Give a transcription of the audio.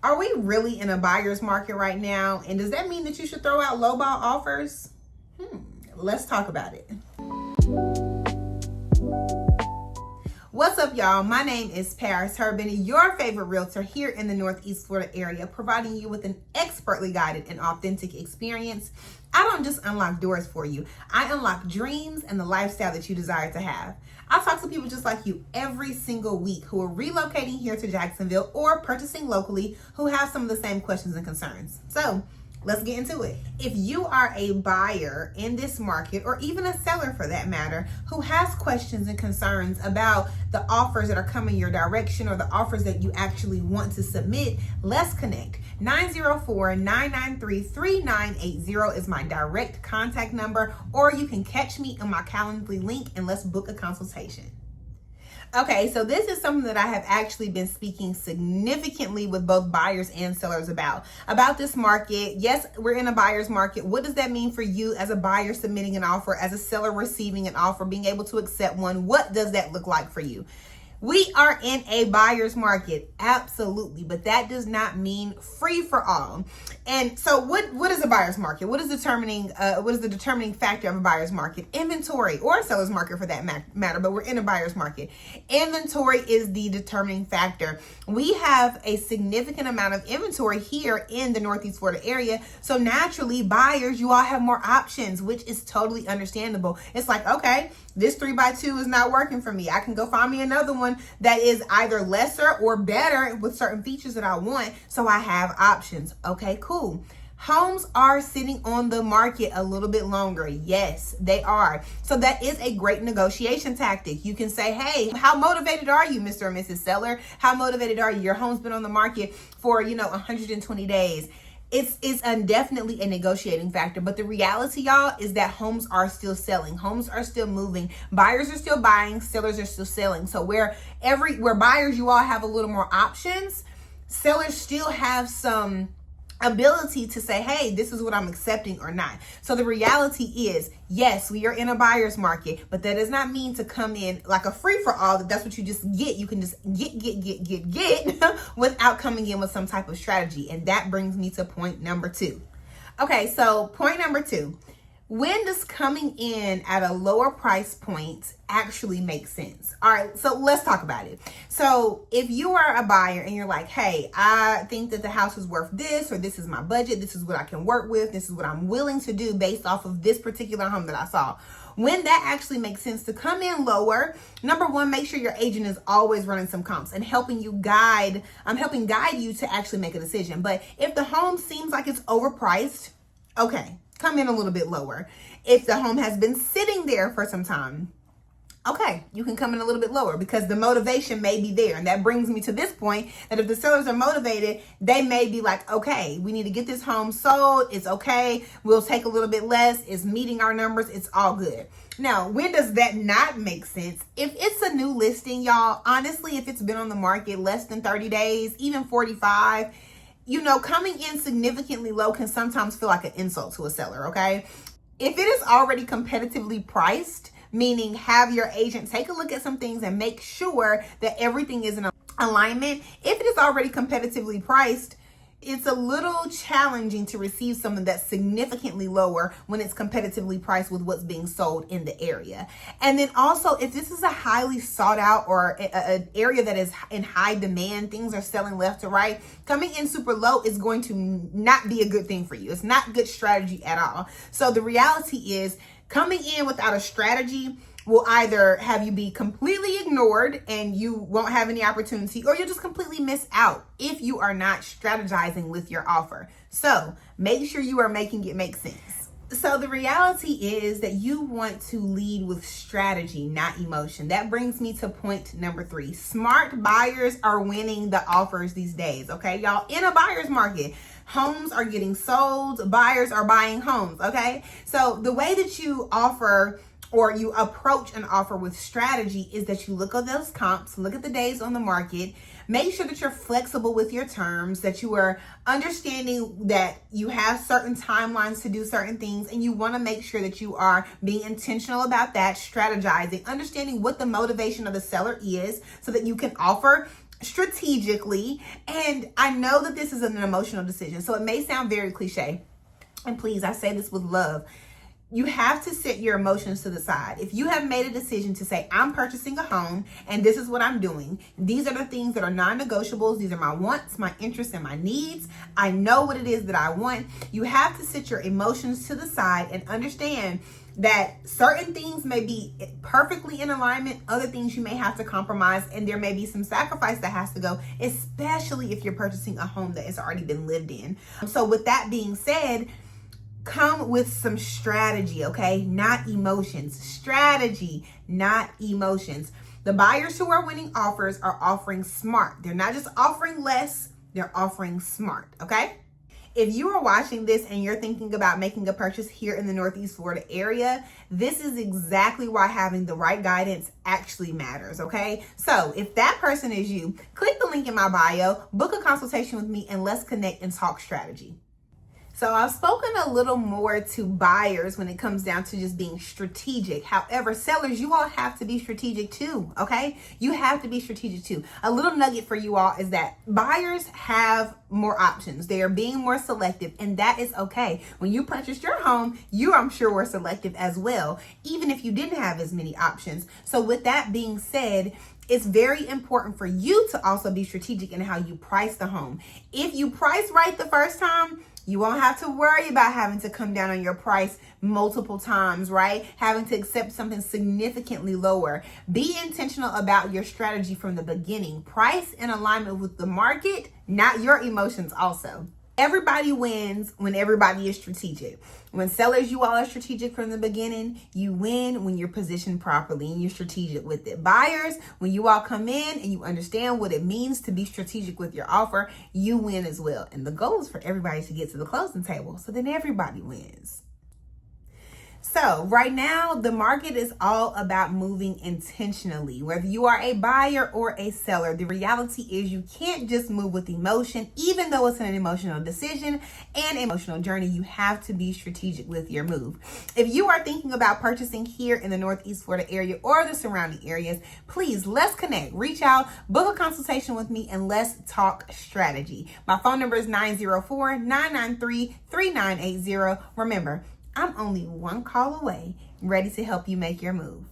Are we really in a buyer's market right now? And does that mean that you should throw out lowball offers? Let's talk about it. What's up, y'all? My name is Paris Herbin, your favorite realtor here in the Northeast Florida area, providing you with an expertly guided and authentic experience. I don't just unlock doors for you. I unlock dreams and the lifestyle that you desire to have. I talk to people just like you every single week who are relocating here to Jacksonville or purchasing locally who have some of the same questions and concerns. So let's get into it. If you are a buyer in this market, or even a seller for that matter, who has questions and concerns about the offers that are coming your direction or the offers that you actually want to submit, let's connect. 904-993-3980 is my direct contact number, or you can catch me on my Calendly link and let's book a consultation. Okay, so this is something that I have actually been speaking significantly with both buyers and sellers about this market. Yes, we're in a buyer's market. What does that mean for you as a buyer submitting an offer, as a seller receiving an offer, being able to accept one? What does that look like for you? We are in a buyer's market, absolutely, but that does not mean free for all. And so what is a buyer's market? What is the determining factor of a buyer's market? Inventory, or a seller's market for that matter, but we're in a buyer's market. Inventory is the determining factor. We have a significant amount of inventory here in the Northeast Florida area, so naturally buyers, you all have more options, which is totally understandable. It's like, okay, this 3x2 is not working for me. I can go find me another one that is either lesser or better with certain features that I want. So I have options. Okay, cool. Homes are sitting on the market a little bit longer. Yes, they are. So that is a great negotiation tactic. You can say, hey, how motivated are you, Mr. or Mrs. Seller? How motivated are you? Your home's been on the market for, 120 days. It's definitely a negotiating factor, but the reality, y'all, is that homes are still selling. Homes are still moving. Buyers are still buying. Sellers are still selling. So where buyers, you all have a little more options, sellers still have some ability to say, hey, this is what I'm accepting or not. So the reality is, yes, we are in a buyer's market, but that does not mean to come in like a free for all. That's what you just get. You can just get without coming in with some type of strategy. And that brings me to point number 2. Okay, so point number 2. When does coming in at a lower price point actually make sense? All right, so let's talk about it. So if you are a buyer and you're like, hey, I think that the house is worth this, or this is my budget, this is what I can work with, this is what I'm willing to do based off of this particular home that I saw. When that actually makes sense to come in lower, number one, make sure your agent is always running some comps and helping guide you to actually make a decision. But if the home seems like it's overpriced, okay, come in a little bit lower. If the home has been sitting there for some time, okay, you can come in a little bit lower because the motivation may be there. And that brings me to this point, that if the sellers are motivated, they may be like, okay, we need to get this home sold. It's okay. We'll take a little bit less. It's meeting our numbers. It's all good. Now, when does that not make sense? If it's a new listing, y'all, honestly, if it's been on the market less than 30 days, even 45, coming in significantly low can sometimes feel like an insult to a seller, okay? If it is already competitively priced, meaning have your agent take a look at some things and make sure that everything is in alignment. If it is already competitively priced, it's a little challenging to receive something that's significantly lower when it's competitively priced with what's being sold in the area. And then also, if this is a highly sought out or an area that is in high demand, things are selling left to right, coming in super low is going to not be a good thing for you. It's not good strategy at all. So the reality is, coming in without a strategy will either have you be completely ignored and you won't have any opportunity, or you'll just completely miss out if you are not strategizing with your offer. So make sure you are making it make sense. So the reality is that you want to lead with strategy, not emotion. That brings me to point number 3. Smart buyers are winning the offers these days, okay? Y'all, in a buyer's market, homes are getting sold, buyers are buying homes, okay? So the way that you offer or you approach an offer with strategy is that you look at those comps, look at the days on the market, make sure that you're flexible with your terms, that you are understanding that you have certain timelines to do certain things, and you want to make sure that you are being intentional about that, strategizing, understanding what the motivation of the seller is so that you can offer strategically. And I know that this is an emotional decision, so it may sound very cliche. And please, I say this with love. You have to set your emotions to the side. If you have made a decision to say, I'm purchasing a home and this is what I'm doing, these are the things that are non-negotiables. These are my wants, my interests, and my needs. I know what it is that I want. You have to set your emotions to the side and understand that certain things may be perfectly in alignment. Other things you may have to compromise, and there may be some sacrifice that has to go, especially if you're purchasing a home that has already been lived in. So with that being said, come with some strategy, okay? Not emotions. Strategy, not emotions. The buyers who are winning offers are offering smart. They're not just offering less, they're offering smart, okay? If you are watching this and you're thinking about making a purchase here in the Northeast Florida area, this is exactly why having the right guidance actually matters, okay? So if that person is you, click the link in my bio, book a consultation with me, and let's connect and talk strategy. So I've spoken a little more to buyers when it comes down to just being strategic. However, sellers, you all have to be strategic too, okay? You have to be strategic too. A little nugget for you all is that buyers have more options. They are being more selective, and that is okay. When you purchased your home, you, I'm sure, were selective as well, even if you didn't have as many options. So with that being said, it's very important for you to also be strategic in how you price the home. If you price right the first time, you won't have to worry about having to come down on your price multiple times, right? Having to accept something significantly lower. Be intentional about your strategy from the beginning. Price in alignment with the market, not your emotions also. Everybody wins when everybody is strategic. When sellers, you all are strategic from the beginning, you win when you're positioned properly and you're strategic with it. Buyers, when you all come in and you understand what it means to be strategic with your offer, you win as well. And the goal is for everybody to get to the closing table, so then everybody wins. So right now, the market is all about moving intentionally. Whether you are a buyer or a seller, the reality is you can't just move with emotion. Even though it's an emotional decision and emotional journey, you have to be strategic with your move. If you are thinking about purchasing here in the Northeast Florida area or the surrounding areas, please, let's connect. Reach out, book a consultation with me, and let's talk strategy. My phone number is 904-993-3980. Remember, I'm only one call away, ready to help you make your move.